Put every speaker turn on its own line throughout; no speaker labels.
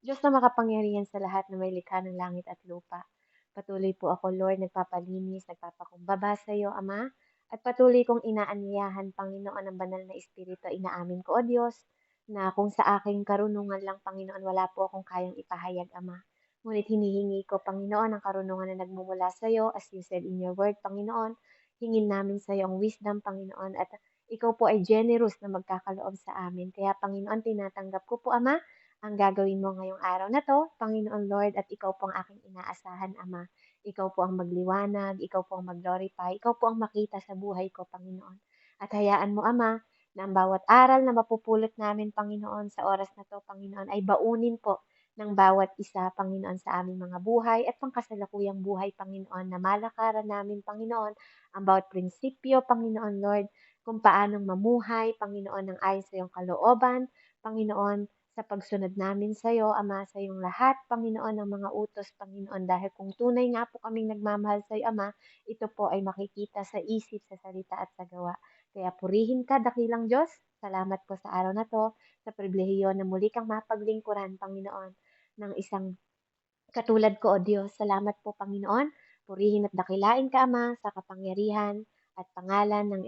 Diyos na makapangyarihan sa lahat na may likha ng langit at lupa. Patuloy po ako, Lord, nagpapalinis, nagpapakumbaba sa iyo, Ama, at patuloy kong inaanyayahan, Panginoon, ang banal na Espiritu. Inaamin ko, O Diyos, na kung sa aking karunungan lang, Panginoon, wala po akong kayang ipahayag, Ama. Ngunit hinihingi ko, Panginoon, ang karunungan na nagmumula sa iyo, as you said in your word, Panginoon. Hingin namin sa iyo ang wisdom, Panginoon, at ikaw po ay generous na magkakaloob sa amin. Kaya, Panginoon, tinatanggap ko po, Ama, ang gagawin mo ngayong araw na 'to, Panginoon Lord, at ikaw po ang aking inaasahan, Ama. Ikaw po ang magliwanag, ikaw po ang mag-glorify, ikaw po ang makita sa buhay ko, Panginoon. At hayaan mo, Ama, na ang bawat aral na mapupulot namin, Panginoon, sa oras na 'to, Panginoon, ay baunin po ng bawat isa, Panginoon, sa aming mga buhay at pangkasalukuyang buhay, Panginoon, na malakaran namin, Panginoon, ang bawat prinsipyo, Panginoon Lord, kung paanong mamuhay, Panginoon, ng ayon sa iyong kalooban, Panginoon, sa pagsunod namin sa iyo, Ama, sa iyong lahat, Panginoon, ng mga utos, Panginoon, dahil kung tunay nga po kaming nagmamahal sa iyo, Ama, ito po ay makikita sa isip, sa salita at sa gawa. Kaya purihin ka, dakilang Diyos. Salamat po sa araw na to, sa pribilehiyo na muli kang mapaglingkuran, Panginoon, ng isang katulad ko, O Diyos. Salamat po, Panginoon. Purihin at dakilain ka, Ama, sa kapangyarihan at pangalan ng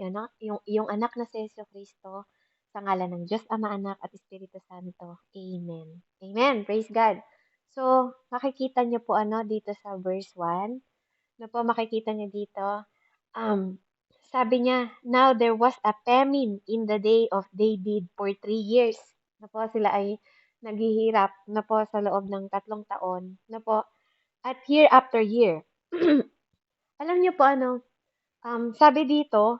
iyong anak na si Yesu Kristo. Sa ngalan ng Diyos, Ama, Anak, at Espiritu Santo. Amen. Amen. Praise God. So, makikita niyo po dito sa verse 1. Makikita niyo dito, um, sabi niya, now there was a famine in the day of David for 3 years. Sila ay naghihirap sa loob ng 3 taon. At year after year. Alam niyo po sabi dito,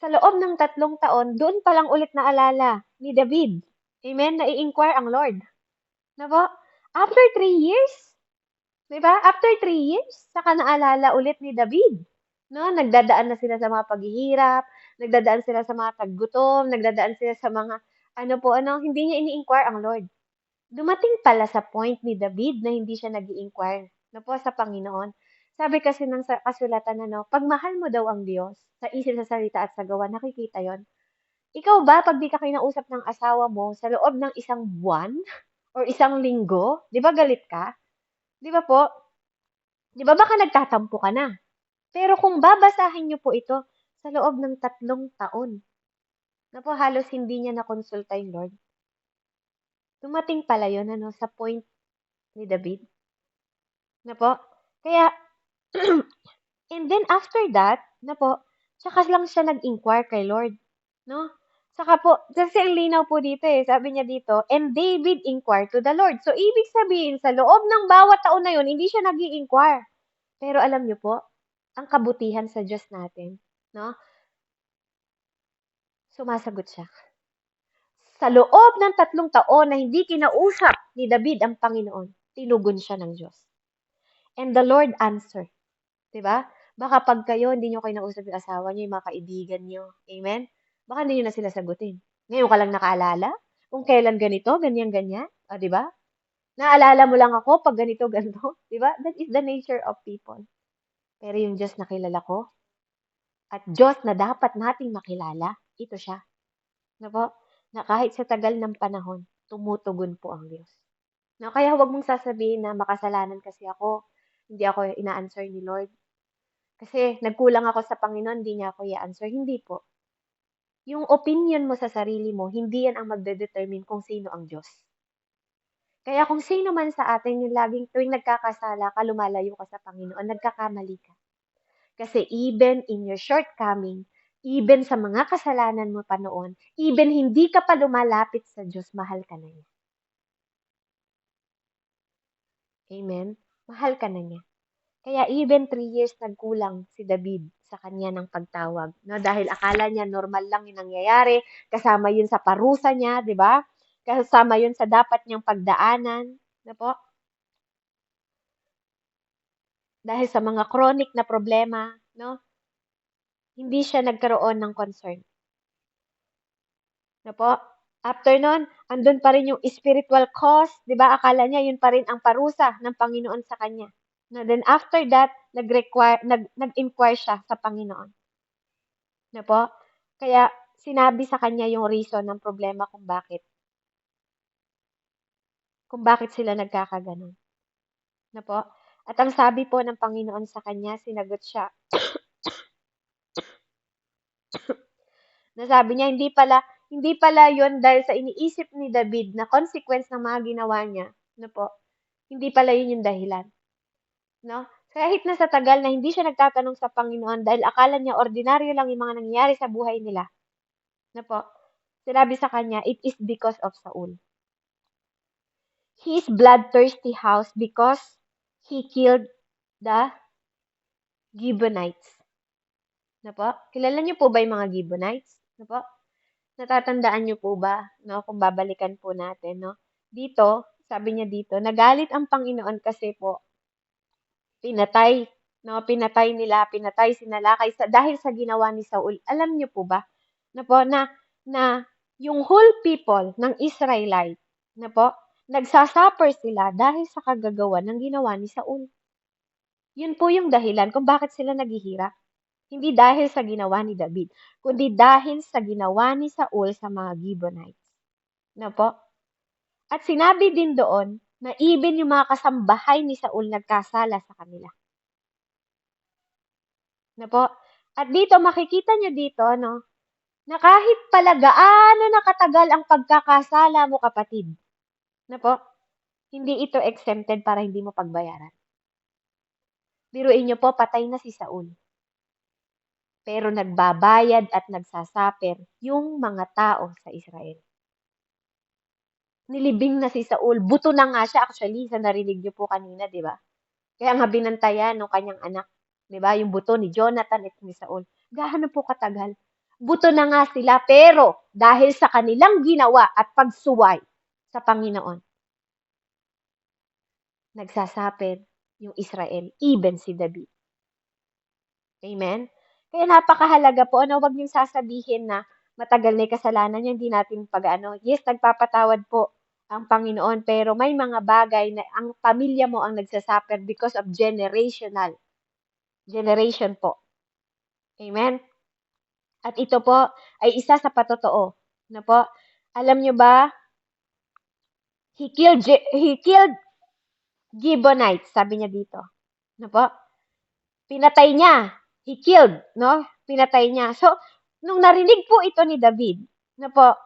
sa loob ng 3 taon, doon pa lang ulit naalala ni David. Amen? Nai-inquire ang Lord. Na po? After 3 years, di ba? After 3 years, saka naalala ulit ni David. No? Nagdadaan na sila sa mga paghihirap, nagdadaan sila sa mga taggutom, nagdadaan sila sa mga, hindi niya ini-inquire ang Lord. Dumating pala sa point ni David na hindi siya nag-i-inquire sa Panginoon. Sabi kasi ng kasulatan pag mahal mo daw ang Diyos, sa isip, sa salita at sa gawa, nakikita yon. Ikaw ba, pag di ka kinausap ng asawa mo sa loob ng isang buwan or isang linggo, di ba galit ka? Di ba po? Di ba baka nagtatampo ka na? Pero kung babasahin niyo po ito sa loob ng 3 taon, halos hindi niya na-consulta yung Lord. Dumating pala yun sa point ni David. Kaya, and then after that, tsaka lang siya nag-inquire kay Lord. No? Saka po, kasi ang linaw po dito sabi niya dito, and David inquired to the Lord. So, ibig sabihin, sa loob ng bawat taon na yun, hindi siya nag-i-inquire. Pero alam niyo po, ang kabutihan sa Diyos natin, no? Sumasagot siya. Sa loob ng 3 taon na hindi kinausap ni David ang Panginoon, tinugon siya ng Diyos. And the Lord answered. Diba? Baka pag kayo, hindi nyo kinausap yung asawa nyo, yung mga kaibigan nyo. Amen? Baka hindi nyo na sila sagutin. Ngayon ka lang nakaalala? Kung kailan ganito, ganyan. O, diba? Naalala mo lang ako pag ganito, ganito. Diba? That is the nature of people. Pero yung Diyos na kilala ko, at Diyos na dapat nating makilala, ito siya. Na kahit sa tagal ng panahon, tumutugon po ang Diyos. Kaya huwag mong sasabihin na makasalanan kasi ako, hindi ako ina-answer ni Lord. Kasi nagkulang ako sa Panginoon, hindi niya ako i-answer. Hindi po. Yung opinion mo sa sarili mo, hindi yan ang magde-determine kung sino ang Diyos. Kaya kung sino man sa atin yung laging tuwing nagkakasala ka, lumalayo ka sa Panginoon, nagkakamali ka. Kasi even in your shortcoming, even sa mga kasalanan mo pa noon, even hindi ka pa lumalapit sa Diyos, mahal ka na niya. Amen? Mahal ka na niya. Kaya even 3 years nagkulang si David sa kanya ng pagtawag. No? Dahil akala niya normal lang yung nangyayari, kasama yun sa parusa niya, di ba? Kasama yun sa dapat niyang pagdaanan. No po? Dahil sa mga chronic na problema, no? Hindi siya nagkaroon ng concern. No po? After nun, andun pa rin yung spiritual cause, di ba? Akala niya yun pa rin ang parusa ng Panginoon sa kanya. No, then after that, nag-inquire siya sa Panginoon. Na po? Kaya sinabi sa kanya yung reason ng problema kung bakit. kung bakit sila nagkakaganon. Na po? At ang sabi po ng Panginoon sa kanya, sinagot siya, na sabi niya, hindi pala yon dahil sa iniisip ni David na consequence ng mga ginawa niya. No po? Hindi pala yun yung dahilan. No? Kahit na sa tagal na hindi siya nagtatanong sa Panginoon dahil akala niya ordinaryo lang yung mga nangyayari sa buhay nila. No po? Sinabi sa kanya, it is because of Saul. His bloodthirsty house because he killed the Gibeonites. Na po? Kilala niyo po ba yung mga Gibeonites? Na po? Natatandaan niyo po ba, no, kung babalikan po natin, no? Dito, sabi niya dito, nagalit ang Panginoon kasi po pinatay, no, pinatay sinalakay dahil sa ginawa ni Saul. Alam niyo po ba, na po, na yung whole people ng Israelite, na po, nagsasuffer sila dahil sa kagagawa ng ginawa ni Saul. Yun po yung dahilan kung bakit sila naghihirap. Hindi dahil sa ginawa ni David, kundi dahil sa ginawa ni Saul sa mga Gibeonites. Na po? At sinabi din doon na even yung mga kasambahay ni Saul nagkasala sa kanila. Na po? At dito, makikita nyo dito, no, na kahit pala gaano nakatagal ang pagkakasala mo, kapatid, na po, hindi ito exempted para hindi mo pagbayaran. Biruin nyo po, patay na si Saul. Pero nagbabayad at nagsasaper yung mga tao sa Israel. Nilibing na si Saul. Buto na nga siya actually sa narinig niyo po kanina, di ba? Kaya nga binantayan ng kanyang anak. Di ba? Yung buto ni Jonathan at ni Saul. Gaano po katagal? Buto na nga sila pero dahil sa kanilang ginawa at pagsuway sa Panginoon, nagsasaper yung Israel, even si David. Amen? Kaya napakahalaga po, wag niyong sasabihin na matagal na yung kasalanan niya, hindi natin yes, nagpapatawad po ang Panginoon, pero may mga bagay na ang pamilya mo ang nagsasuffer because of generation po. Amen? At ito po ay isa sa patotoo. Na po, alam niyo ba, he killed Gibeonites, sabi niya dito. Na po, pinatay niya. He killed, no? Pinatay niya. So, nung narinig po ito ni David, na po,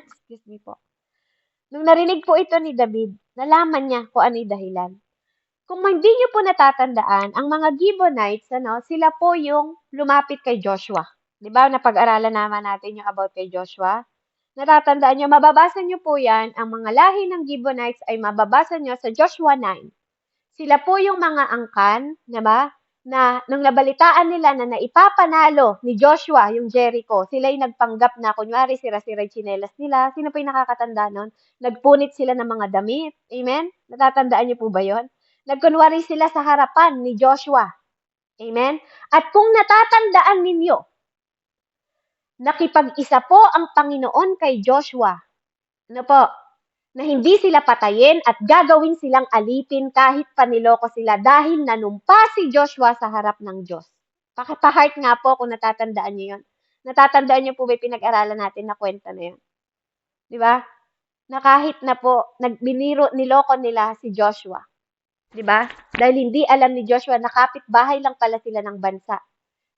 excuse me po. Nung narinig po ito ni David, nalaman niya kung ano yung dahilan. Kung hindi niyo po natatandaan, ang mga Gibeonites, sila po yung lumapit kay Joshua. Di ba? Napag-aralan naman natin yung about kay Joshua. Natatandaan niyo, mababasa niyo po yan, ang mga lahi ng Gibeonites ay mababasa niyo sa Joshua 9. Sila po yung mga angkan, diba? Na nung nabalitaan nila na naipapanalo ni Joshua yung Jericho, sila yung nagpanggap na kunwari sira-sira yung tsinelas nila. Sino po yung nakakatanda nun? Nagpunit sila ng mga damit. Amen? Natatandaan niyo po ba yon? Nagkunwari sila sa harapan ni Joshua. Amen? At kung natatandaan ninyo, nakipag-isa po ang Panginoon kay Joshua. Ano po? Na hindi sila patayin at gagawin silang alipin kahit paniloko sila dahil nanumpa si Joshua sa harap ng Diyos. Pa-heart nga po kung natatandaan niyo yun. Natatandaan niyo po ba pinag-aralan natin na kwento na yun? Di ba? Na kahit na po, niloko nila si Joshua. Di ba? Dahil hindi alam ni Joshua na kapit-bahay lang pala sila ng bansa.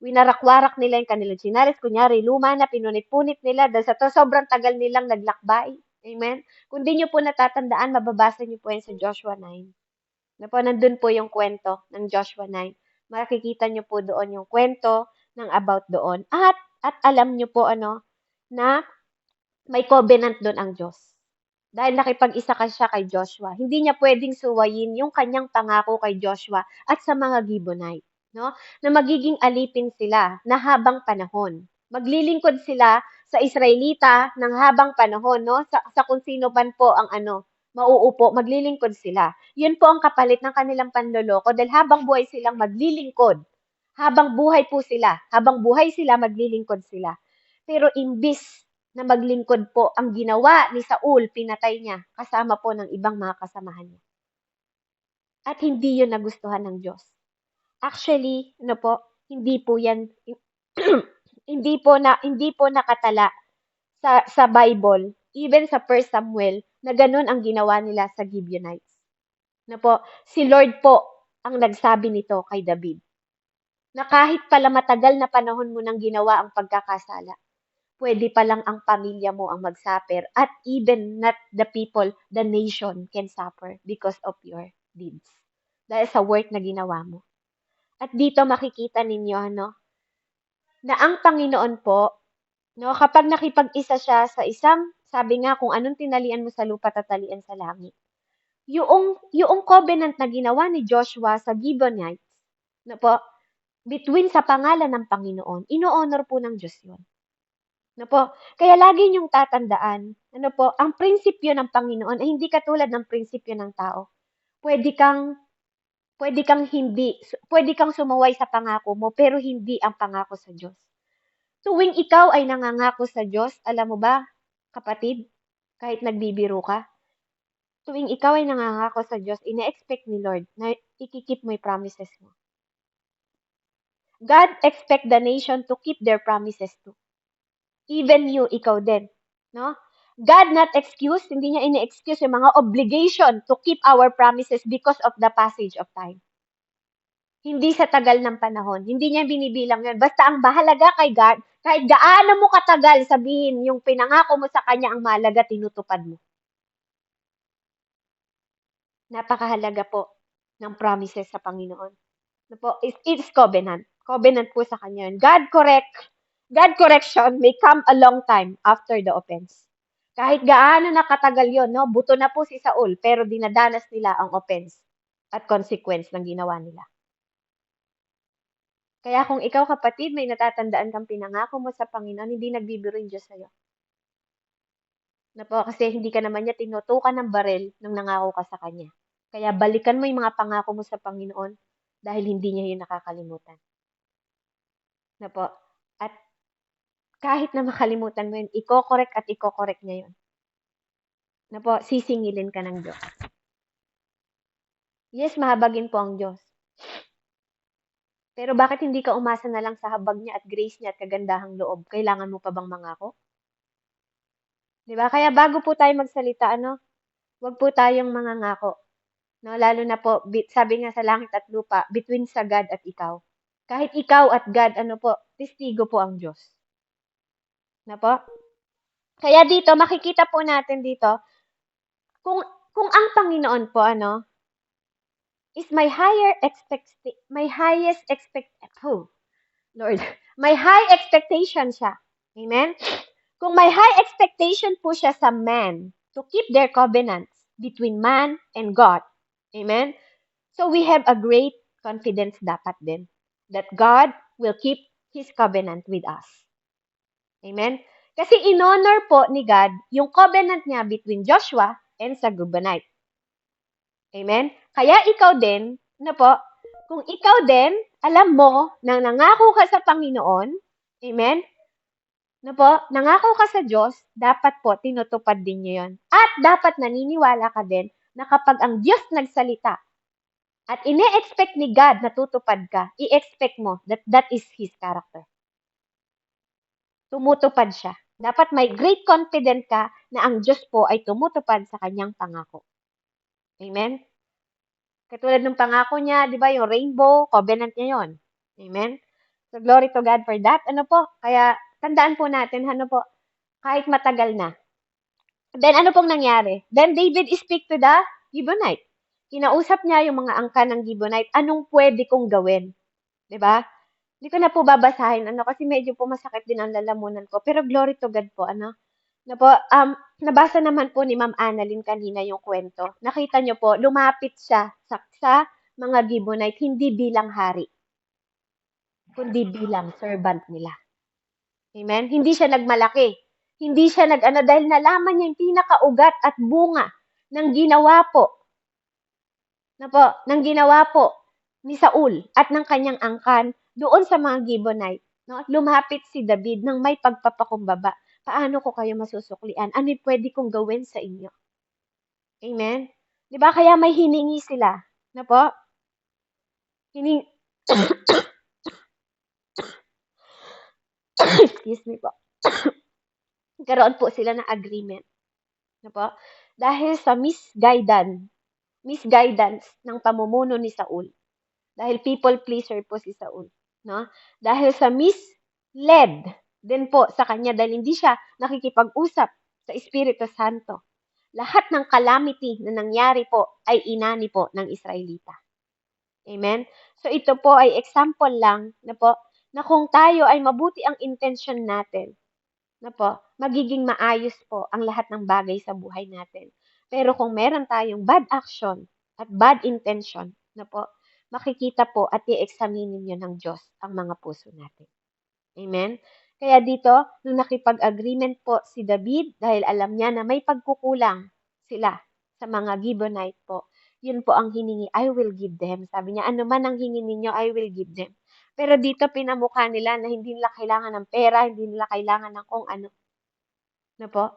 Winarak-warak nila yung kanilang sinaris. Kunyari, luma na, pinunit-punit nila dahil sa to, sobrang tagal nilang naglakbay. Amen? Kung di nyo po natatandaan, mababasa nyo po yan sa Joshua 9. Na po, nandun po yung kwento ng Joshua 9. Makikita nyo po doon yung kwento ng about doon. At alam nyo po na may covenant doon ang Diyos. Dahil nakipag-isa ka siya kay Joshua. Hindi niya pwedeng suwayin yung kanyang pangako kay Joshua at sa mga Gibeonite. No? Na magiging alipin sila na habang panahon. Maglilingkod sila sa Israelita ng habang panahon, no? Sa kung sino man po ang mauupo, maglilingkod sila. Yun po ang kapalit ng kanilang panloloko dahil habang buhay silang maglilingkod. Habang buhay sila, maglilingkod sila. Pero imbis na maglingkod po, ang ginawa ni Saul, pinatay niya kasama po ng ibang mga kasamahan niya. At hindi yun nagustuhan ng Diyos. Actually, hindi po yan hindi po nakatala sa Bible even sa 1 Samuel, na ganun ang ginawa nila sa Gibeonites. Na po, si Lord po ang nagsabi nito kay David. Na kahit pala matagal na panahon mo nang ginawa ang pagkakasala, pwede palang ang pamilya mo ang mag-suffer at even not the people, the nation can suffer because of your deeds. Dahil sa work na ginawa mo. At dito makikita ninyo, na ang Panginoon po, kapag nakipag-isa siya sa isang, sabi nga kung anong tinalian mo sa lupa, tatalian sa langit. Yung covenant na ginawa ni Joshua sa Gibeonites, po, between sa pangalan ng Panginoon, ino-honor po ng Diyos yun. Kaya lagi niyong tatandaan, ang prinsipyo ng Panginoon ay hindi katulad ng prinsipyo ng tao. Pwede kang sumuway sa pangako mo, pero hindi ang pangako sa Diyos. Tuwing ikaw ay nangangako sa Diyos, alam mo ba, kapatid, kahit nagbibiro ka, tuwing ikaw ay nangangako sa Diyos, ina-expect ni Lord na ikikip mo yung promises mo. God expect the nation to keep their promises too. Even you, ikaw din. No? God not excuse, hindi niya ina-excuse yung mga obligation to keep our promises because of the passage of time. Hindi sa tagal ng panahon. Hindi niya binibilang yun. Basta ang bahalaga kay God, kahit gaano mo katagal sabihin yung pinangako mo sa Kanya, ang mahalaga tinutupad mo. Napakahalaga po ng promises sa Panginoon. It's covenant. Covenant po sa Kanya yun. God correction may come a long time after the offense. Kahit gaano nakatagal yun, buto na po si Saul, pero dinadanas nila ang offense at consequence ng ginawa nila. Kaya kung ikaw, kapatid, may natatandaan kang pinangako mo sa Panginoon, hindi nagbibiro yung Diyos sa'yo. Kasi hindi ka naman niya tinutukan ng baril nung nangako ka sa Kanya. Kaya balikan mo yung mga pangako mo sa Panginoon dahil hindi niya yun nakakalimutan. At kahit na makalimutan mo yun, iko-correct niya yun. Sisingilin ka ng Diyos. Yes, mahabagin po ang Diyos. Pero bakit hindi ka umasa na lang sa habag niya at grace niya at kagandahang loob? Kailangan mo pa bang mangako? Diba? Kaya bago po tayo magsalita, wag po tayong mangangako. Lalo na po, sabi nga sa langit at lupa, between sa God at ikaw. Kahit ikaw at God, testigo po ang Diyos. Kaya dito, makikita po natin dito, kung ang Panginoon po, is my high expectation siya. Amen? Kung may high expectation po siya sa man to keep their covenants between man and God. Amen? So we have a great confidence dapat din that God will keep His covenant with us. Amen? Kasi in-honor po ni God yung covenant niya between Joshua and sa Gibeonite. Amen? Kaya ikaw din, kung ikaw din, alam mo na nangako ka sa Panginoon, amen? Nangako ka sa Diyos, dapat po tinutupad din niyo yun. At dapat naniniwala ka din na kapag ang Diyos nagsalita at ine-expect ni God na tutupad ka, i-expect mo that is His character. Tumutupad siya. Dapat may great confidence ka na ang Diyos po ay tumutupad sa kanyang pangako. Amen? Katulad ng pangako niya, di ba, yung rainbow, covenant niya yun. Amen? So, glory to God for that. Kaya, tandaan po natin, kahit matagal na. Then, ano pong nangyari? Then, David speak to the Gibeonite. Kinausap niya yung mga angkan ng Gibeonite, anong pwede kong gawin? Di ba? Hindi ko na po babasahin, kasi medyo po masakit din ang lalamunan ko. Pero glory to God po, nabasa naman po ni Ma'am Annalyn kanina yung kwento. Nakita niyo po, lumapit siya sa mga Gibeonite, hindi bilang hari, kundi bilang servant nila. Amen? Hindi siya nagmalaki. Hindi siya dahil nalaman niya yung pinakaugat at bunga ng ginawa po. Ng ginawa po ni Saul at ng kanyang angkan doon sa mga Gibeonite. Lumapit si David ng may pagpapakumbaba. Paano ko kayo masusuklian? Ano yung pwede kong gawin sa inyo? Amen? Di ba? Kaya may hiningi sila. Excuse me po. Karoon po sila ng agreement. No po? Dahil sa misguidance ng pamumuno ni Saul. Dahil people pleaser po si Saul, no? Dahil sa misled din po sa kanya dahil hindi siya nakikipag-usap sa Espiritu Santo. Lahat ng calamity na nangyari po ay inani po ng Israelita. Amen? So ito po ay example lang na po na kung tayo ay mabuti ang intention natin, na po, magiging maayos po ang lahat ng bagay sa buhay natin. Pero kung meron tayong bad action at bad intention, na po, makikita po at i-examinin nyo ng Diyos ang mga puso natin. Amen? Kaya dito, nung nakipag-agreement po si David, dahil alam niya na may pagkukulang sila sa mga Gibeonite po, yun po ang hiningi, I will give them. Sabi niya, ano man ang hingin ninyo, I will give them. Pero dito pinamukha nila na hindi nila kailangan ng pera, hindi nila kailangan ng kung ano. Na po?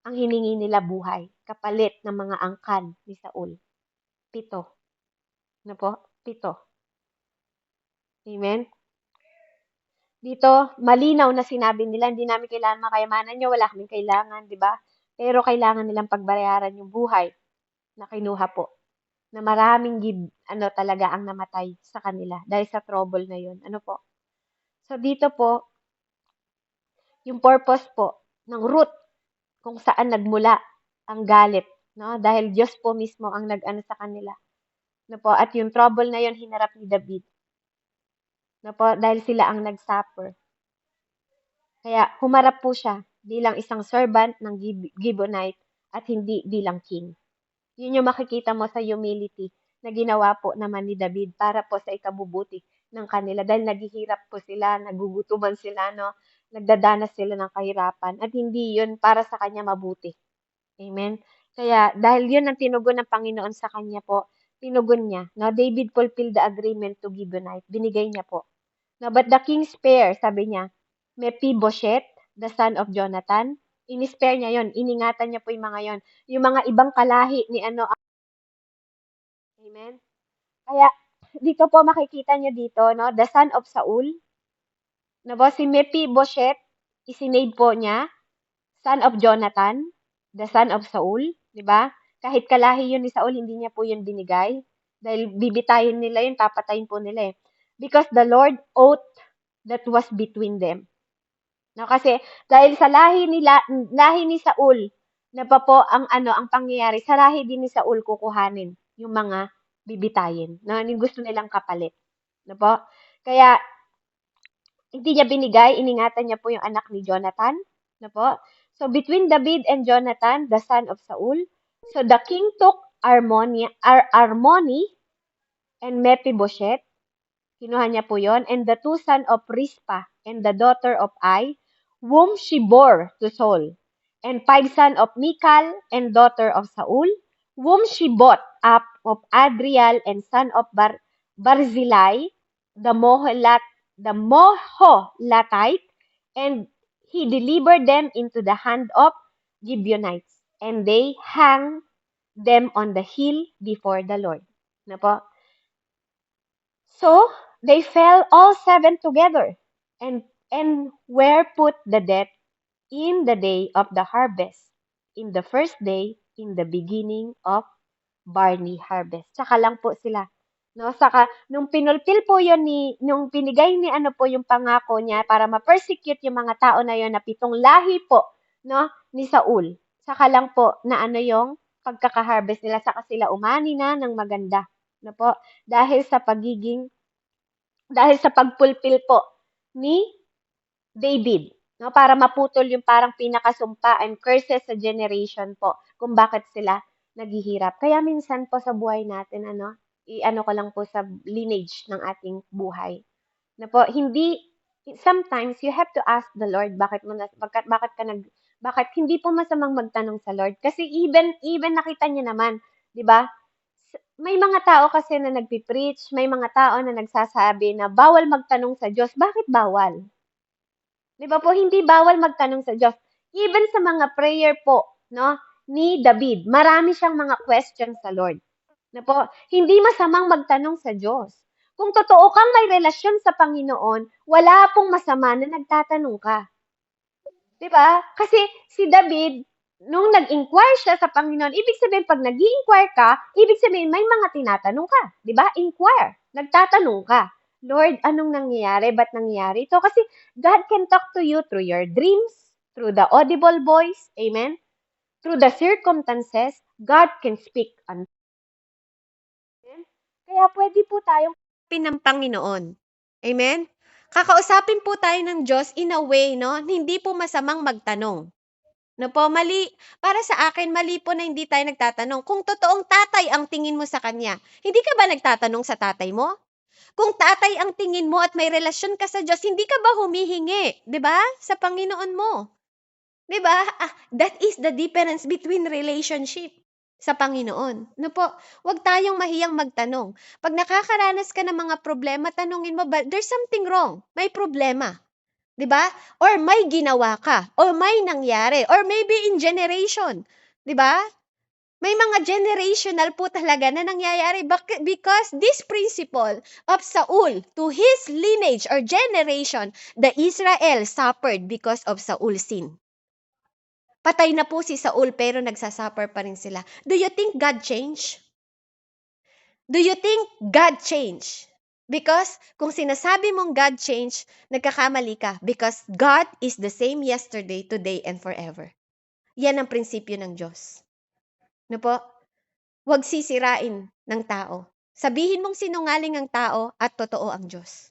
Ang hiningi nila buhay, kapalit ng mga angkan ni Saul. 7. Na po? 7. Amen? Dito, malinaw na sinabi nila, hindi namin kailangan makayamanan nyo, wala kaming kailangan, di ba? Pero kailangan nilang pagbayaran yung buhay na kinuha po. Na maraming talaga ang namatay sa kanila dahil sa trouble na yun. Ano po? So dito po, yung purpose po ng root kung saan nagmula ang galit, no? Dahil Diyos po mismo ang nag-ano sa kanila. No po? At yung trouble na yun hinarap ni David. No po? Dahil sila ang nag-suffer. Kaya humarap po siya bilang isang servant ng Gibeonite at hindi bilang king. Yun yung makikita mo sa humility na ginawa po naman ni David para po sa ikabubuti ng kanila. Dahil naghihirap po sila, nagugutuman sila, no? Nagdadanas sila ng kahirapan at hindi yun para sa kanya mabuti. Amen? Kaya dahil yun ang tinugon ng Panginoon sa kanya po, tinugon niya. No? David fulfilled the agreement to Gibeonite. Binigay niya po. No, but the king spare, sabi niya, Mephibosheth, the son of Jonathan, in-spare niya yon, iningatan niya po yung mga yon. Yung mga ibang kalahi ni ano, amen? Kaya, dito po makikita niyo dito, no, the son of Saul, na po si Mephibosheth, isinave po niya, son of Jonathan, the son of Saul, di ba? Kahit kalahi yun ni Saul, hindi niya po yun binigay. Dahil bibitayin nila yun, papatayin po nila eh. Because the Lord oath that was between them. No, kasi dahil sa lahi ni Saul, na pa po ang ang pangyayari, sa lahi din ni Saul kukuhanin yung mga bibitayin. No, yung gusto nilang kapalit. No po? Kaya hindi niya binigay, iningatan niya po yung anak ni Jonathan. No po? So between David and Jonathan, the son of Saul, so the king took Armoni and Mephibosheth. Kinuha niya po yon. And the two sons of Rizpah and the daughter of Ai, whom she bore to Saul. And 5 sons of Michal and daughter of Saul, whom she bought up of Adriel and son of Barzillai, the Moholatite, and he delivered them into the hand of Gibeonites. And they hang them on the hill before the Lord. Na po? So they fell all 7 together, and were put the dead in the day of the harvest, in the first day, in the beginning of barley harvest. Saka lang po sila. No, saka nung pinulpil po yon nung pinigay ni ano po yung pangako niya para ma-persecute yung mga tao na yon na 7 lahi po, no, ni Saul. Saka lang po na ano yung pagkaka-harvest nila, saka sila umani na ng maganda. No po, dahil sa pagpulpil po ni David, no, para maputol yung parang pinakasumpa and curses sa generation po kung bakit sila naghihirap. Kaya minsan po sa buhay natin, i-ano ko lang po sa lineage ng ating buhay. Na po, sometimes you have to ask the Lord bakit hindi po masamang magtanong sa Lord. Kasi even nakita niyo naman, di ba? May mga tao kasi na nagpipreach, may mga tao na nagsasabi na bawal magtanong sa Diyos. Bakit bawal? Di ba po, hindi bawal magtanong sa Diyos. Even sa mga prayer po, no, ni David, marami siyang mga questions sa Lord. Na po, hindi masamang magtanong sa Diyos. Kung totoo kang may relasyon sa Panginoon, wala pong masama na nagtatanong ka. Di ba? Kasi si David, nung nag-inquire siya sa Panginoon, ibig sabihin, pag nag-i-inquire ka, ibig sabihin, may mga tinatanong ka. Di ba? Inquire. Nagtatanong ka. Lord, anong nangyayari? Ba't nangyayari ito? Kasi God can talk to you through your dreams, through the audible voice. Amen? Through the circumstances, God can speak unto you. Kaya pwede po tayong ng Panginoon. Amen? Kakausapin po tayo ng Diyos in a way, no? Hindi po masamang magtanong. No po, mali. Para sa akin, mali po na hindi tayo nagtatanong. Kung totoong tatay ang tingin mo sa kanya, hindi ka ba nagtatanong sa tatay mo? Kung tatay ang tingin mo at may relasyon ka sa Diyos, hindi ka ba humihingi, 'di ba? Sa Panginoon mo. 'Di ba? That is the difference between relationship sa Panginoon. No po, huwag tayong mahiyang magtanong. Pag nakakaranas ka ng mga problema, tanungin mo, ba there's something wrong. May problema. 'Di ba? Or may ginawa ka, or may nangyari, or maybe in generation, 'di ba? May mga generational po talaga na nangyayari because this principle of Saul to his lineage or generation, the Israel suffered because of Saul's sin. Patay na po si Saul pero nagsasuffer pa rin sila. Do you think God changed? Do you think God changed? Because kung sinasabi mong God changed, nagkakamali ka because God is the same yesterday, today, and forever. Yan ang prinsipyo ng Diyos. No po? Huwag sisirain ng tao. Sabihin mong sinungaling ang tao at totoo ang Diyos.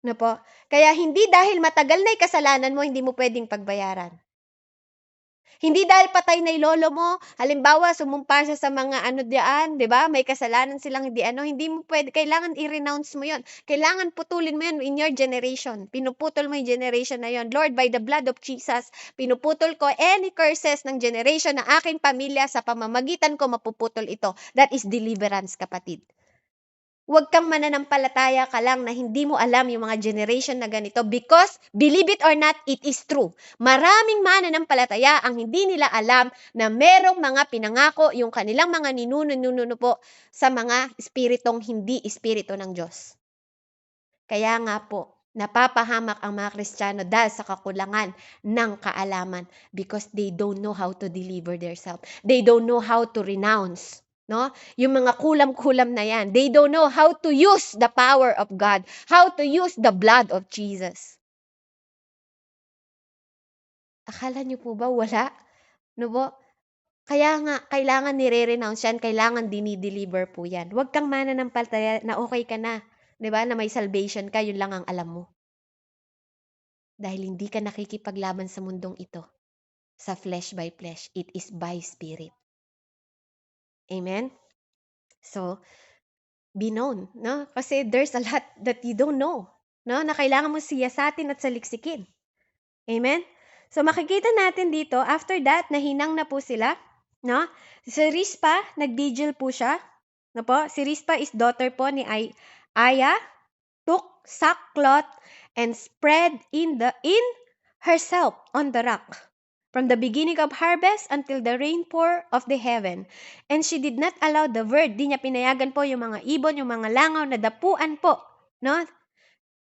No po? Kaya hindi dahil matagal na kasalanan mo, hindi mo pwedeng pagbayaran. Hindi dahil patay na yung lolo mo, halimbawa, sumumpa siya sa mga diyan, di ba? May kasalanan silang hindi mo pwede, kailangan i-renounce mo yon. Kailangan putulin mo yon in your generation. Pinuputol mo yung generation na yon. Lord, by the blood of Jesus, pinuputol ko any curses ng generation na aking pamilya sa pamamagitan ko mapuputol ito. That is deliverance, kapatid. Huwag kang mananampalataya ka lang na hindi mo alam yung mga generation na ganito because, believe it or not, it is true. Maraming mananampalataya ang hindi nila alam na merong mga pinangako yung kanilang mga ninuno po sa mga espiritong hindi espiritu ng Diyos. Kaya nga po, napapahamak ang mga Kristiyano dahil sa kakulangan ng kaalaman because they don't know how to deliver themselves. They don't know how to renounce. No? Yung mga kulam-kulam na yan, they don't know how to use the power of God, how to use the blood of Jesus. Akala niyo po ba wala? No po? Kaya nga, kailangan nire-renounce yan, kailangan dinideliver po yan. Huwag kang mananampalataya na okay ka na. 'Di ba? Na may salvation ka, yun lang ang alam mo. Dahil hindi ka nakikipaglaban sa mundong ito. Sa flesh by flesh, it is by spirit. Amen? So, be known, no? Kasi there's a lot that you don't know, no? Na kailangan mo siyasatin at saliksikin. Amen? So, makikita natin dito, after that, nahinang na po sila, no? Si Rispa, nag-vigil po siya, no po? Si Rispa is daughter po ni Aya, took sackcloth and spread in herself on the rock from the beginning of harvest until the rainpour of the heaven. And she did not allow the bird, di niya pinayagan po yung mga ibon, yung mga langaw na dapuan po, no?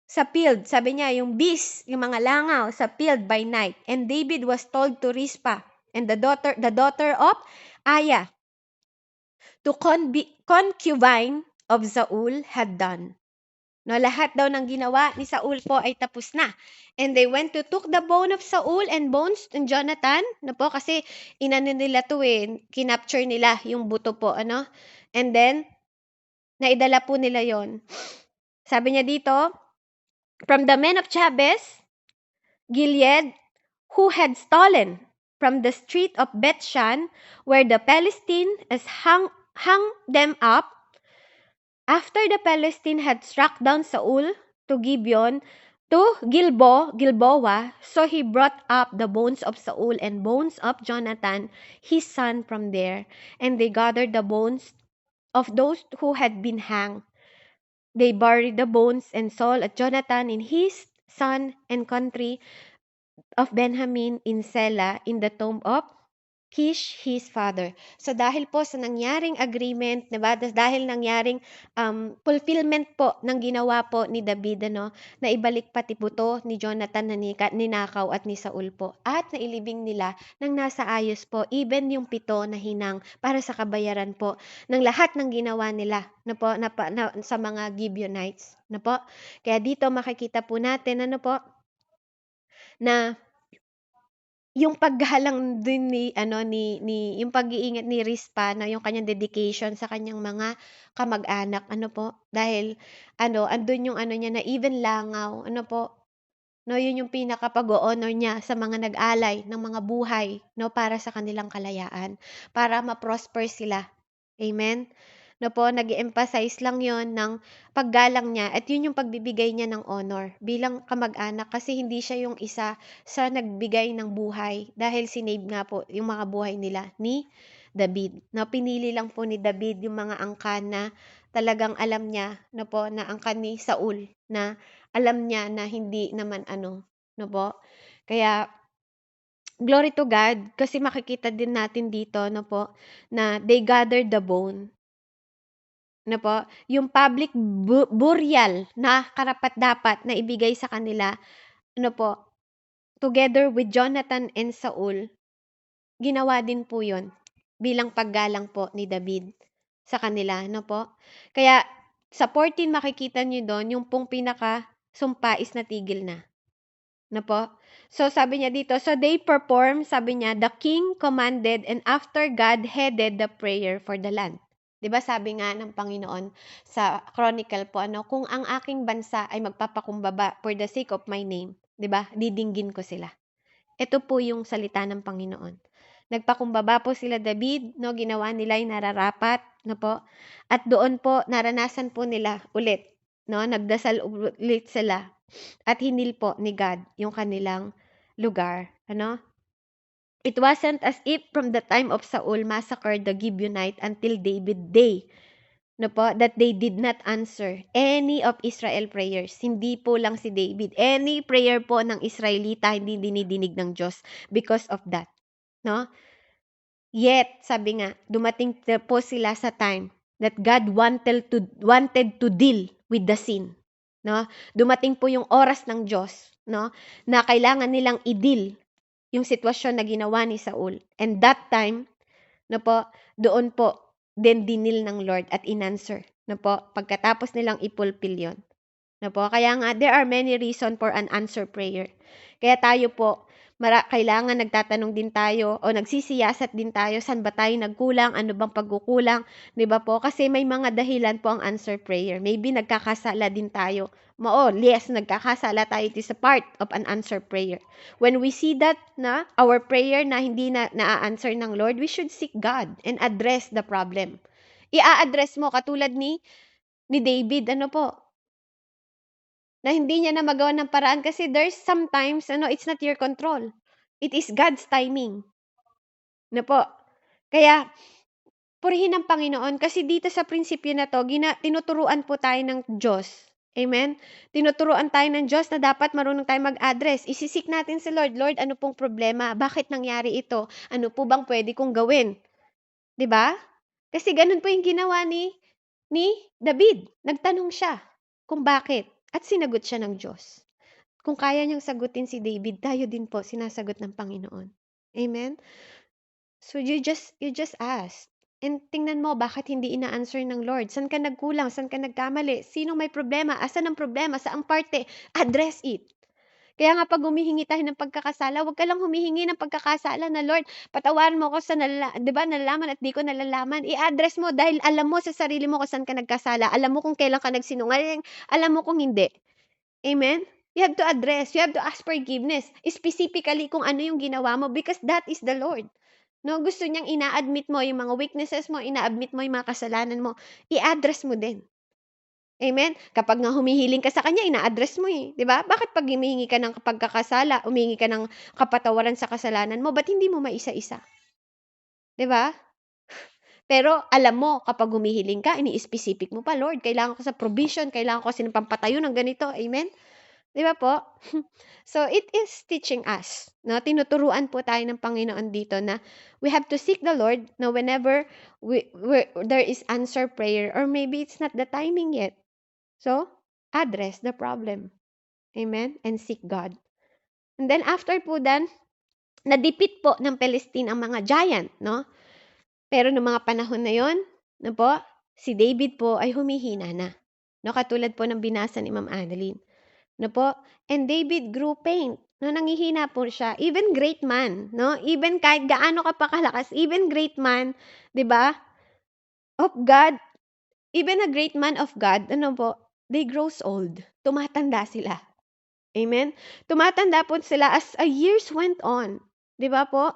Sa field, sabi niya, yung beast, yung mga langaw sa field by night. And David was told to Rispa, and the daughter of Aya, to concubine of Saul had done. No, lahat daw ng ginawa ni Saul po ay tapos na. And they went to took the bone of Saul and bones in Jonathan. No po, kasi inano nila to kinapture nila yung buto po, ano? And then, naidala po nila yon. Sabi niya dito, from the men of Jabez, Gilead, who had stolen from the street of Bethshan, where the Philistines hung them up. After the Philistine had struck down Saul to Gibeon, to Gilboa, so he brought up the bones of Saul and bones of Jonathan, his son, from there, and they gathered the bones of those who had been hanged. They buried the bones and Saul and Jonathan in his son and country of Benjamin in Selah in the tomb of
Kish, his father. So dahil po sa nangyaring agreement, diba? Dahil nangyaring fulfillment po ng ginawa po ni David, ano, na ibalik pati buto ni Jonathan na ninakaw at ni Saul po. At nailibing nila ng nasa ayos po, even yung 7 na hinang para sa kabayaran po ng lahat ng ginawa nila na po, sa mga Gibeonites. Na po? Kaya dito makikita po natin ano po, na yung paggalang din ni yung pag-iingat ni Rizpa na yung kanyang dedication sa kanyang mga kamag-anak, ano po, dahil andun yung niya na even langaw, ano po, 'no, yun yung pinaka-pag-o-honor niya sa mga nag-alay ng mga buhay, 'no, para sa kanilang kalayaan, para ma-prosper sila. Amen? 'No po, nag-e-emphasize lang yon ng paggalang niya at yun yung pagbibigay niya ng honor bilang kamag-anak kasi hindi siya yung isa sa nagbigay ng buhay dahil sinave nga po yung mga buhay nila ni David. Na pinili lang po ni David yung mga angkan na talagang alam niya na po na angkan ni Saul na alam niya na hindi naman 'no po. Kaya glory to God kasi makikita din natin dito 'no po na they gathered the bone. Ano po, yung public burial na karapat-dapat na ibigay sa kanila, ano po, together with Jonathan and Saul, ginawa din po yun bilang paggalang po ni David sa kanila, ano po. Kaya sa 14 makikita niyo doon yung pong pinaka-sumpa is natigil na. Ano po? So sabi niya dito, so they perform, sabi niya, the king commanded and after God headed the prayer for the land. 'Di ba sabi nga ng Panginoon sa Chronicle po kung ang aking bansa ay magpapakumbaba for the sake of my name, 'di ba? Didinggin ko sila. Ito po yung salita ng Panginoon. Nagpakumbaba po sila David, no, ginawa nila yung nararapat, no po. At doon po naranasan po nila ulit, no, nagdasal ulit sila at hinil po ni God yung kanilang lugar, ano? It wasn't as if from the time of Saul massacred the Gibeonite until David day, no po, that they did not answer any of Israel prayers. Hindi po lang si David. Any prayer po ng Israelita hindi dinidinig ng Diyos because of that, no? Yet, sabi nga, dumating po sila sa time that God wanted to deal with the sin, no? Dumating po yung oras ng Diyos, no, na kailangan nilang i-deal yung sitwasyon na ginawa ni Saul. And that time, no po, doon po din dinil ng Lord at inanswer, no po, pagkatapos nilang ipulpil yon. No po, kaya nga there are many reason for an answer prayer. Kaya tayo po, kailangan nagtatanong din tayo o nagsisiyasat din tayo, saan ba tayo nagkulang, ano bang pagkukulang, 'di ba po? Kasi may mga dahilan po ang answer prayer. Maybe nagkakasala din tayo. Yes, nagkakasala tayo. It is a part of an answer prayer. When we see that na our prayer na hindi na-answer ng Lord, we should seek God and address the problem. I-address mo katulad ni David, ano po, na hindi niya na magawa ng paraan kasi there's sometimes it's not your control. It is God's timing. Na po. Kaya purihin ang Panginoon kasi dito sa prinsipyo na 'to tinuturuan po tayo ng Diyos. Amen? Tinuturuan tayo ng Diyos na dapat marunong tayong mag-address. Isisik natin si Lord, Lord, ano pong problema? Bakit nangyari ito? Ano po bang pwede kong gawin? 'Di ba? Kasi ganun po yung ginawa ni David. Nagtanong siya kung bakit at sinagot siya ng Diyos. Kung kaya niyang sagutin si David, tayo din po sinasagot ng Panginoon. Amen? So you just ask. And tingnan mo bakit hindi ina-answer ng Lord. Saan ka nagkulang? Saan ka nagkamali? Sino may problema? Asan ang problema? Saang parte? Address it. Kaya nga 'pag humihingi tayo ng pagkakasala, 'wag ka lang humihingi ng pagkakasala na, "Lord, patawarin mo ako sa 'di ba nalalaman at 'di ko nalalaman." I-address mo dahil alam mo sa sarili mo kung saan ka nagkasala, alam mo kung kailan ka nagsinungaling, alam mo kung hindi. Amen? You have to address, you have to ask forgiveness, specifically kung ano yung ginawa mo because that is the Lord. No, gusto niyang ina-admit mo yung mga weaknesses mo, ina-admit mo yung mga kasalanan mo, i-address mo din. Amen? Kapag nga humihiling ka sa kanya, ina-address mo 'di ba? Bakit 'pag humihingi ka ng pagkakasala, humihingi ka ng kapatawaran sa kasalanan mo, ba't hindi mo maisa-isa? 'Di ba? Pero alam mo kapag humihiling ka, ini-specific mo pa, Lord, kailangan ko sa provision, kailangan ko kasi ng pampatayo ng ganito, amen? 'Di ba po? So, it is teaching us, 'no? Tinuturuan po tayo ng Panginoon dito na we have to seek the Lord, no, whenever there is answer prayer or maybe it's not the timing yet. So, address the problem. Amen? And seek God. And then after po then, nadipit po ng Palestine ang mga giant, no? Pero nung mga panahon na yon, no po, si David po ay humihina na. No, katulad po ng binasa ni Ma'am Annalyn. No po? And David grew faint. No, nangihina po siya. Even great man, no? Even kahit gaano ka pa kalakas, even great man, 'di ba? Of God, even a great man of God, ano po, they grows old. Tumatanda sila. Amen? Tumatanda po sila as years went on. 'Di ba po?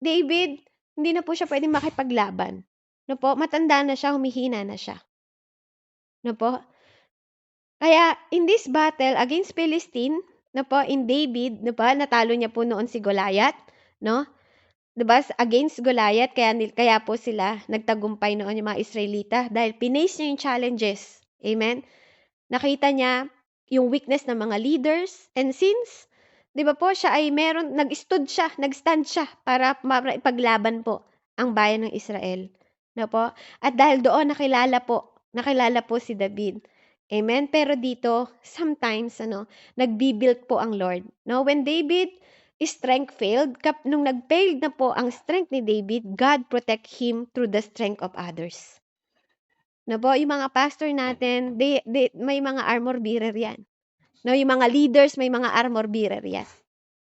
David, hindi na po siya pwedeng makipaglaban. No po? Matanda na siya, humihina na siya. No po? Kaya in this battle against Philistine, no po, in David, no po, natalo niya po noon si Goliath, no? 'Di ba? Against Goliath, kaya po sila nagtagumpay noon yung mga Israelita dahil pinace niya yung challenges. Amen? Nakita niya yung weakness ng mga leaders, and since 'di ba po siya ay nag-stand siya para ipaglaban po ang bayan ng Israel, no po? At dahil doon nakilala po si David. Amen. Pero dito sometimes nagbi-build po ang Lord. No, when David strength failed, nung nag-failed na po ang strength ni David, God protect him through the strength of others. No po, yung mga pastor natin, may mga armor bearer yan. No, yung mga leaders, may mga armor bearer yan.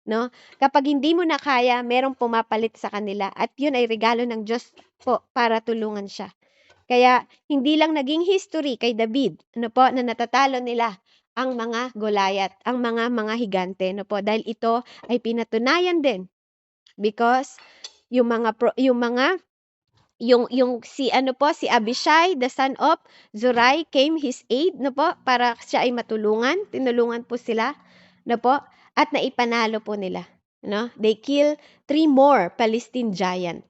No? Kapag hindi mo na kaya, merong pumapalit sa kanila at yun ay regalo ng Diyos po para tulungan siya. Kaya hindi lang naging history kay David, ano po, na natatalo nila ang mga Goliath, ang mga higante, no po, dahil ito ay pinatunayan din because yung si Abishai, the son of Zeruiah, came his aid, no po, para siya ay tinulungan po sila, no po, at naipanalo po nila, no? They kill 3 more Palestine giant.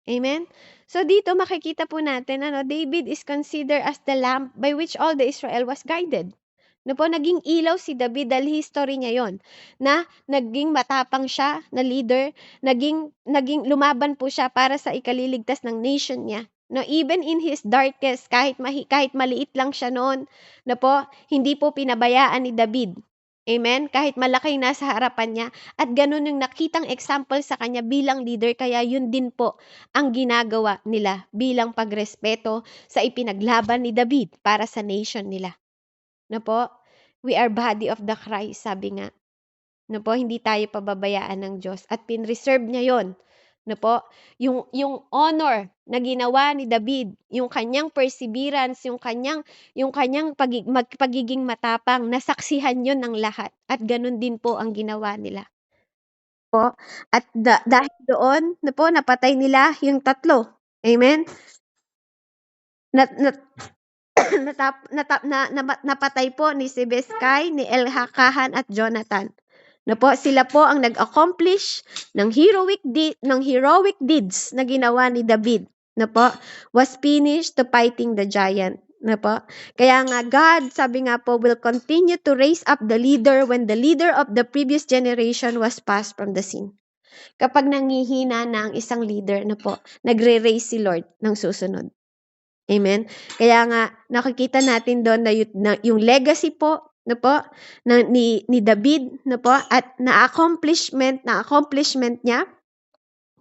Amen? So dito makikita po natin, David is considered as the lamp by which all the Israel was guided. No po, naging ilaw si David dahil history niya yon na naging matapang siya na leader, naging lumaban po siya para sa ikaliligtas ng nation niya. No, even in his darkest, kahit maliit lang siya noon, no po, hindi po pinabayaan ni David. Amen? Kahit malaki nasa harapan niya at ganun yung nakitang example sa kanya bilang leader, kaya yun din po ang ginagawa nila bilang pagrespeto sa ipinaglaban ni David para sa nation nila. No po? We are body of the Christ, sabi nga. No po? Hindi tayo pababayaan ng Diyos at pinreserve niya yon. No po? Yung honor na ginawa ni David, yung kanyang perseverance, yung kanyang pagiging matapang, nasaksihan yon ng lahat. At ganun din po ang ginawa nila. Po? At dahil doon, no po, napatay nila yung 3. Amen? Napatay po ni si Beskay, ni Elhakahan at Jonathan. No po, sila po ang nag-accomplish ng heroic deeds na ginawa ni David. No po, was finished to fighting the giant. No po? Kaya nga God, sabi nga po, will continue to raise up the leader when the leader of the previous generation was passed from the scene. Kapag nangihina na ang isang leader, na po, nagre-raise si Lord ng susunod. Amen? Kaya nga, nakikita natin doon na yung legacy po, no po, ni David, no po, at na accomplishment niya,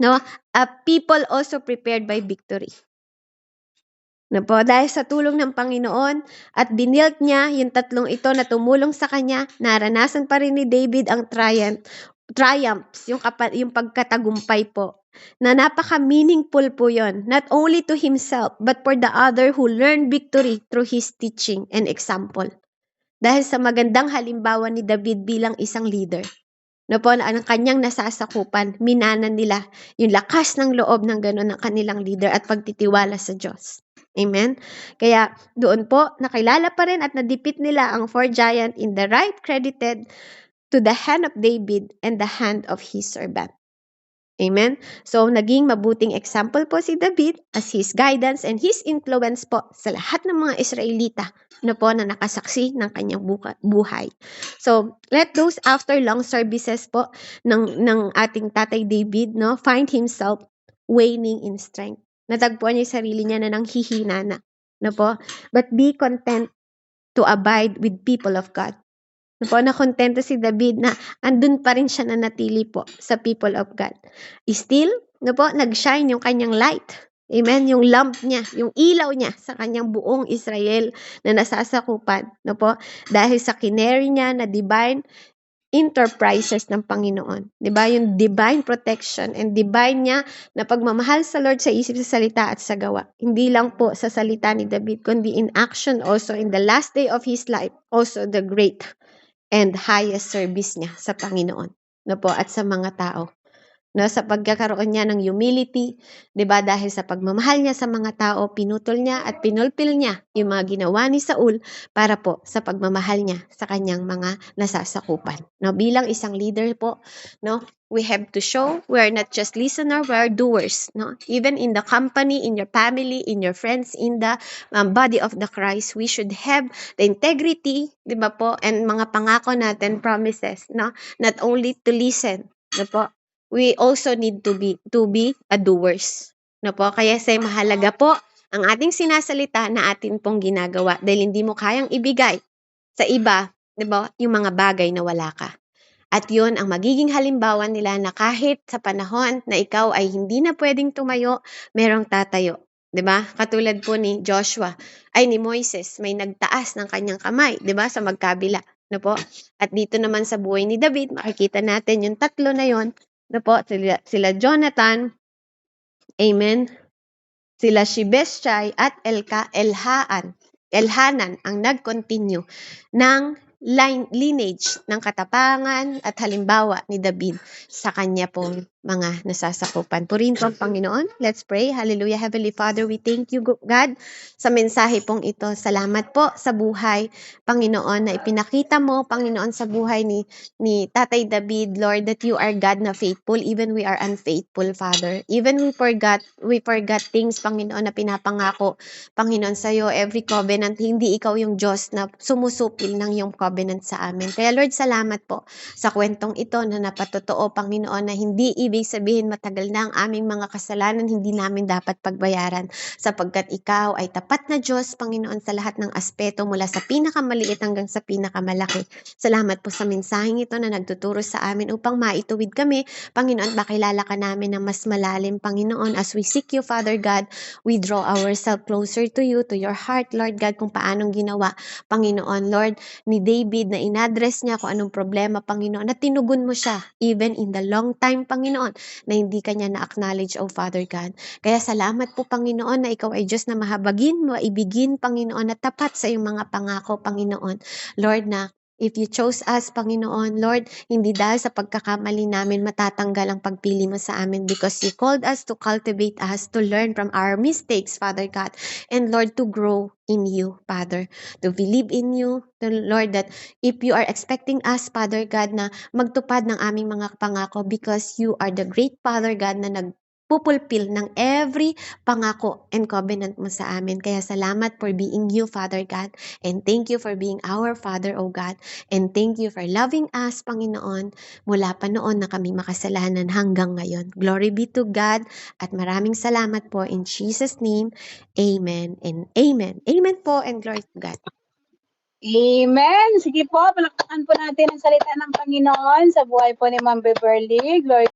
no, people also prepared by victory. No po, dahil sa tulong ng Panginoon at binilt niya yung 3 ito na tumulong sa kanya, naranasan pa rin ni David ang triumphs, yung pagkatagumpay po. Na napaka-meaningful po yon, not only to himself, but for the other who learned victory through his teaching and example. Dahil sa magandang halimbawa ni David bilang isang leader. No po, ang kanyang nasasakupan, minanan nila yung lakas ng loob ng gano'n ng kanilang leader at pagtitiwala sa Diyos. Amen? Kaya doon po, nakilala pa rin at nadipit nila ang 4 giant in the right credited to the hand of David and the hand of his servant. Amen? So, naging mabuting example po si David as his guidance and his influence po sa lahat ng mga Israelita na po na nakasaksi ng kanyang buhay. So, let those after long services po ng ating Tatay David, no, find himself waning in strength. Natagpuan niya yung sarili niya na nanghihina na po. But be content to abide with people of God. Nakontento si David na andun pa rin siya nanatili po sa people of God. Still, nag-shine yung kanyang light. Amen? Yung lamp niya, yung ilaw niya sa kanyang buong Israel na nasasakupan. Dahil sa kineri niya na divine enterprises ng Panginoon. Yung divine protection and divine niya na pagmamahal sa Lord sa isip, sa salita at sa gawa. Hindi lang po sa salita ni David, kundi in action also in the last day of his life, also the great and highest service niya sa Panginoon, at sa mga tao. Sa pagkakaroon niya ng humility, dahil sa pagmamahal niya sa mga tao, pinutol niya at pinulpil niya yung mga ginawa ni Saul para po sa pagmamahal niya sa kanyang mga nasasakupan. Bilang isang leader po, we have to show we are not just listener, we are doers. Even in the company, in your family, in your friends, in the body of the Christ, we should have the integrity, and mga pangako natin, promises, not only to listen, we also need to be a doers. Kaya mahalaga po ang ating sinasalita na atin pong ginagawa dahil hindi mo kayang ibigay sa iba, yung mga bagay na wala ka. At yun ang magiging halimbawa nila na kahit sa panahon na ikaw ay hindi na pwedeng tumayo, merong tatayo. Katulad po ni Joshua, ni Moises, may nagtaas ng kanyang kamay, sa magkabila. At dito naman sa buhay ni David, makikita natin yung tatlo na yon, sila Jonathan, amen, sila Shibeshai at Elhanan ang nag-continue ng lineage ng katapangan at halimbawa ni David sa kanya pong mga nasasakupan. Purihin po ang Panginoon. Let's pray. Hallelujah. Heavenly Father, we thank you, God, sa mensahe pong ito. Salamat po sa buhay, Panginoon, na ipinakita mo, Panginoon, sa buhay ni Tatay David, Lord, that you are God na faithful, even we are unfaithful, Father. Even we forgot things, Panginoon, na pinapangako, Panginoon, sa'yo, every covenant, hindi ikaw yung Diyos na sumusupil ng iyong covenant sa amin. Kaya, Lord, salamat po sa kwentong ito na napatotoo, Panginoon, na hindi ibig sabihin matagal na ang aming mga kasalanan, hindi namin dapat pagbayaran, sapagkat ikaw ay tapat na Diyos, Panginoon, sa lahat ng aspeto, mula sa pinakamaliit hanggang sa pinakamalaki. Salamat po sa mensaheng ito na nagtuturo sa amin upang maituwid kami, Panginoon, makilala ka namin ng mas malalim, Panginoon. As we seek you, Father God, we draw ourselves closer to you, to your heart, Lord God, kung paanong ginawa, Panginoon, Lord, ni David na inaddress niya kung anong problema, Panginoon, na tinugon mo siya, even in the long time, Panginoon, na hindi kanya na-acknowledge, oh Father God. Kaya salamat po, Panginoon, na ikaw ay Diyos na mahabagin, maibigin, Panginoon, na tapat sa iyong mga pangako, Panginoon. Lord, na if you chose us, Panginoon, Lord, hindi dahil sa pagkakamali namin matatanggal ang pagpili mo sa amin, because you called us to cultivate us, to learn from our mistakes, Father God, and Lord, to grow in you, Father, to believe in you, Lord, that if you are expecting us, Father God, na magtupad ng aming mga pangako, because you are the great Father God na nagpupulpil ng every pangako and covenant mo sa amin. Kaya salamat for being you, Father God, and thank you for being our Father, O God, and thank you for loving us, Panginoon, mula pa noon na kami makasalanan hanggang ngayon. Glory be to God, at maraming salamat po in Jesus' name. Amen and amen. Amen po, and glory to God.
Amen. Sige po, palakpakan po natin ang salita ng Panginoon sa buhay po ni Ma'am Beverly. Glory